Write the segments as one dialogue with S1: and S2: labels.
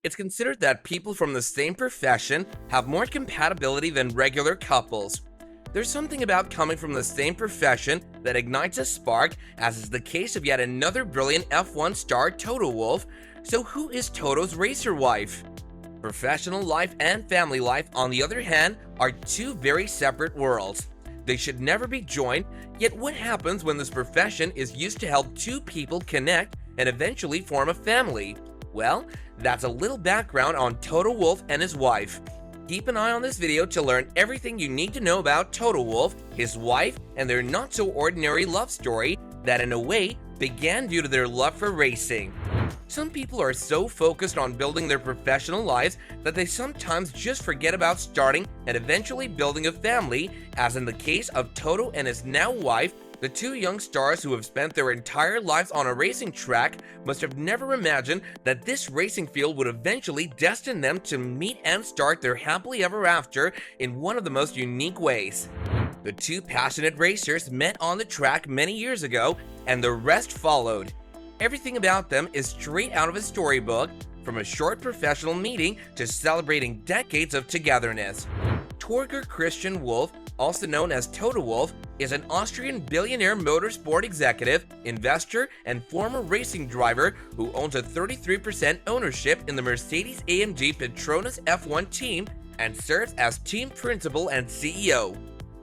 S1: It's considered that people from the same profession have more compatibility than regular couples. There's something about coming from the same profession that ignites a spark, as is the case of yet another brilliant F1 star, Toto Wolff. So who is Toto's racer wife? Professional life and family life, on the other hand, are two very separate worlds. They should never be joined, yet what happens when this profession is used to help two people connect and eventually form a family? Well, that's a little background on Toto Wolff and his wife. Keep an eye on this video to learn everything you need to know about Toto Wolff, his wife, and their not-so-ordinary love story that in a way began due to their love for racing. Some people are so focused on building their professional lives that they sometimes just forget about starting and eventually building a family, as in the case of Toto and his now wife. The two young stars who have spent their entire lives on a racing track must have never imagined that this racing field would eventually destine them to meet and start their happily ever after in one of the most unique ways. The two passionate racers met on the track many years ago, and the rest followed. Everything about them is straight out of a storybook, from a short professional meeting to celebrating decades of togetherness. Torger Christian Wolff, also known as Toto Wolff, is an Austrian billionaire motorsport executive, investor, and former racing driver who owns a 33% ownership in the Mercedes-AMG Petronas F1 team and serves as team principal and CEO.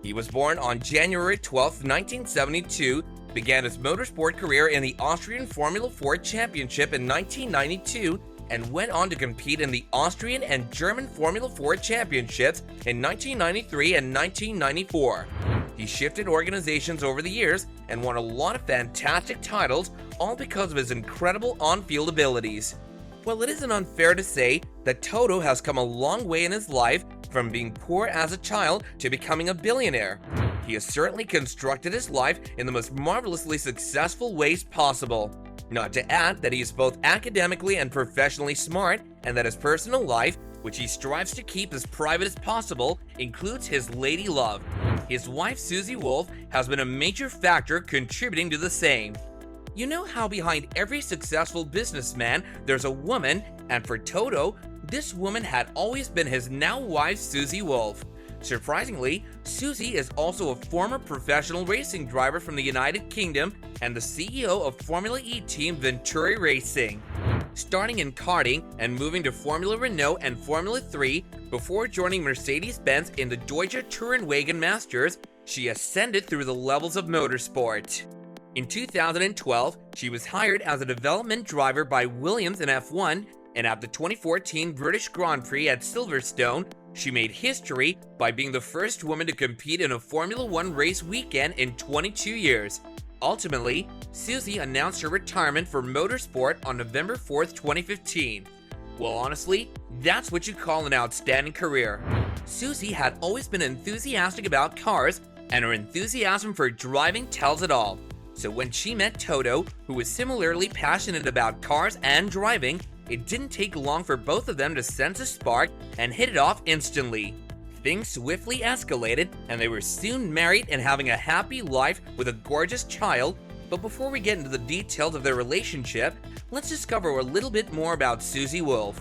S1: He was born on January 12, 1972, began his motorsport career in the Austrian Formula 4 Championship in 1992, and went on to compete in the Austrian and German Formula 4 Championships in 1993 and 1994. He shifted organizations over the years and won a lot of fantastic titles, all because of his incredible on-field abilities. Well, it isn't unfair to say that Toto has come a long way in his life, from being poor as a child to becoming a billionaire. He has certainly constructed his life in the most marvelously successful ways possible. Not to add that he is both academically and professionally smart, and that his personal life, which he strives to keep as private as possible, includes his lady love. His wife Susie Wolff has been a major factor contributing to the same. You know how behind every successful businessman there's a woman, and for Toto, this woman had always been his now wife Susie Wolff. Surprisingly, Susie is also a former professional racing driver from the United Kingdom and the CEO of Formula E team Venturi Racing. Starting in karting and moving to Formula Renault and Formula 3 before joining Mercedes-Benz in the Deutsche Tourenwagen Masters, she ascended through the levels of motorsport. In 2012, she was hired as a development driver by Williams in F1, and at the 2014 British Grand Prix at Silverstone, she made history by being the first woman to compete in a Formula 1 race weekend in 22 years. Ultimately, Susie announced her retirement for motorsport on November 4th, 2015. Well, honestly, that's what you call an outstanding career. Susie had always been enthusiastic about cars, and her enthusiasm for driving tells it all. So when she met Toto, who was similarly passionate about cars and driving, it didn't take long for both of them to sense a spark and hit it off instantly. Things swiftly escalated, and they were soon married and having a happy life with a gorgeous child. But before we get into the details of their relationship, let's discover a little bit more about Susie Wolff.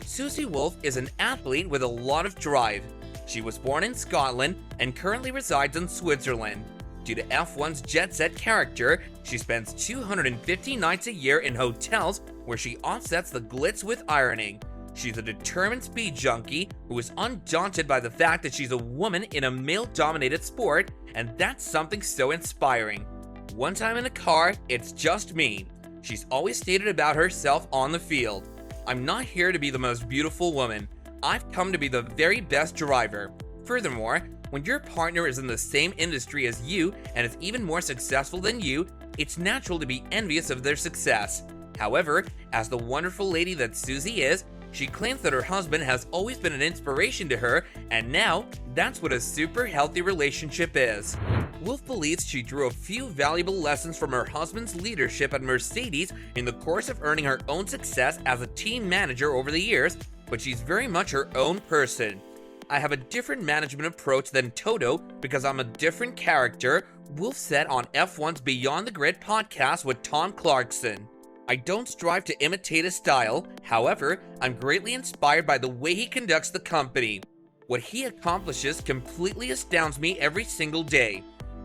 S1: Susie Wolff is an athlete with a lot of drive. She was born in Scotland and currently resides in Switzerland. Due to F1's jet-set character, she spends 250 nights a year in hotels where she offsets the glitz with ironing. She's a determined speed junkie who is undaunted by the fact that she's a woman in a male-dominated sport, and that's something so inspiring. Once I'm in a car, it's just me. She's always stated about herself on the field. I'm not here to be the most beautiful woman. I've come to be the very best driver. Furthermore, when your partner is in the same industry as you and is even more successful than you, it's natural to be envious of their success. However, as the wonderful lady that Susie is, she claims that her husband has always been an inspiration to her, and now that's what a super healthy relationship is. Wolff believes she drew a few valuable lessons from her husband's leadership at Mercedes in the course of earning her own success as a team manager over the years, but she's very much her own person. I have a different management approach than Toto because I'm a different character, Wolff said on F1's Beyond the Grid podcast with Tom Clarkson. I don't strive to imitate his style, however, I'm greatly inspired by the way he conducts the company. What he accomplishes completely astounds me every single day.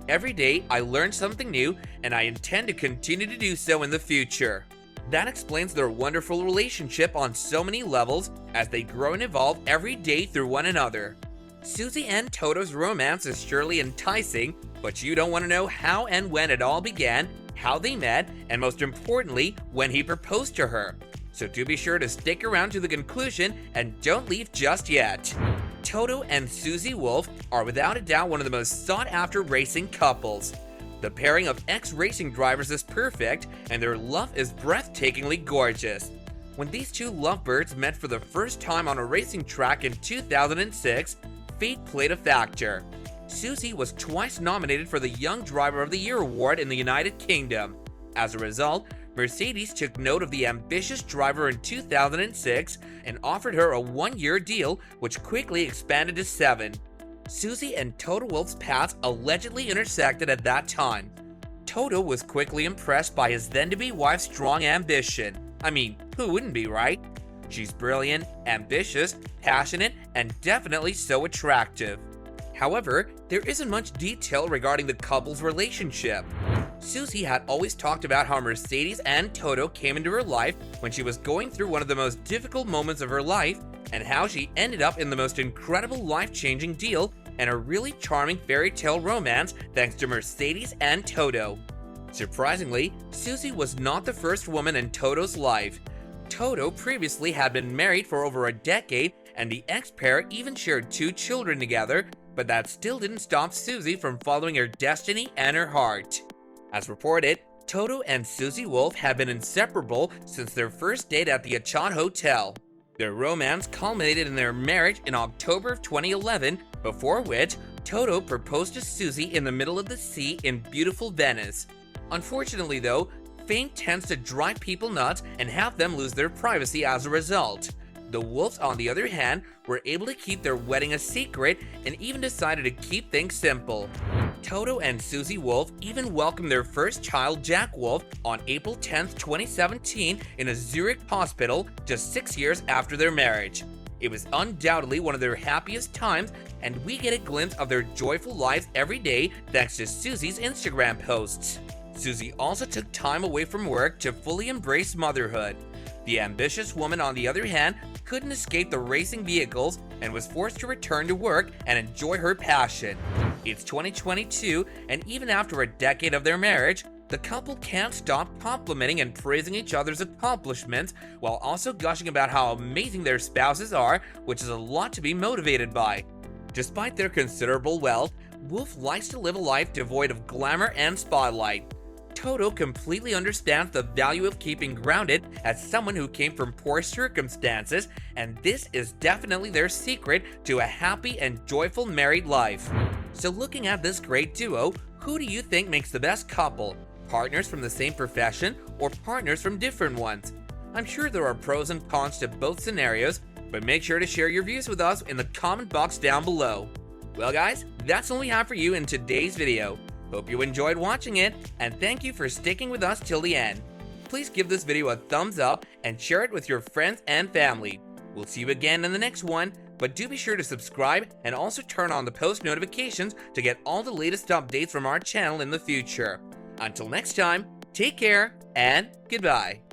S1: Every day, I learn something new, and I intend to continue to do so in the future. That explains their wonderful relationship on so many levels as they grow and evolve every day through one another. Susie and Toto's romance is surely enticing, but you don't want to know how and when it all began, how they met, and most importantly, when he proposed to her. So do be sure to stick around to the conclusion and don't leave just yet. Toto and Susie Wolff are without a doubt one of the most sought-after racing couples. The pairing of ex-racing drivers is perfect, and their love is breathtakingly gorgeous. When these two lovebirds met for the first time on a racing track in 2006, fate played a factor. Susie was twice nominated for the Young Driver of the Year award in the United Kingdom. As a result, Mercedes took note of the ambitious driver in 2006 and offered her a one-year deal, which quickly expanded to 7. Susie and Toto Wolff's paths allegedly intersected at that time. Toto was quickly impressed by his then-to-be wife's strong ambition. I mean, who wouldn't be, right? She's brilliant, ambitious, passionate, and definitely so attractive. However, there isn't much detail regarding the couple's relationship. Susie had always talked about how Mercedes and Toto came into her life when she was going through one of the most difficult moments of her life, and how she ended up in the most incredible life-changing deal and a really charming fairy tale romance thanks to Mercedes and Toto. Surprisingly, Susie was not the first woman in Toto's life. Toto previously had been married for over a decade, and the ex-pair even shared 2 children together, but that still didn't stop Susie from following her destiny and her heart. As reported, Toto and Susie Wolff have been inseparable since their first date at the Achat Hotel. Their romance culminated in their marriage in October of 2011, before which Toto proposed to Susie in the middle of the sea in beautiful Venice. Unfortunately though, fame tends to drive people nuts and have them lose their privacy as a result. The Wolffs, on the other hand, were able to keep their wedding a secret and even decided to keep things simple. Toto and Susie Wolff even welcomed their first child, Jack Wolff, on April 10, 2017 in a Zurich hospital just 6 years after their marriage. It was undoubtedly one of their happiest times, and we get a glimpse of their joyful lives every day thanks to Susie's Instagram posts. Susie also took time away from work to fully embrace motherhood. The ambitious woman, on the other hand, couldn't escape the racing vehicles and was forced to return to work and enjoy her passion. It's 2022, and even after a decade of their marriage, the couple can't stop complimenting and praising each other's accomplishments while also gushing about how amazing their spouses are, which is a lot to be motivated by. Despite their considerable wealth, Wolff likes to live a life devoid of glamour and spotlight. Toto completely understands the value of keeping grounded as someone who came from poor circumstances, and this is definitely their secret to a happy and joyful married life. So looking at this great duo, who do you think makes the best couple? Partners from the same profession or partners from different ones? I'm sure there are pros and cons to both scenarios, but make sure to share your views with us in the comment box down below. Well guys, that's all we have for you in today's video. Hope you enjoyed watching it, and thank you for sticking with us till the end. Please give this video a thumbs up and share it with your friends and family. We'll see you again in the next one, but do be sure to subscribe and also turn on the post notifications to get all the latest updates from our channel in the future. Until next time, take care and goodbye.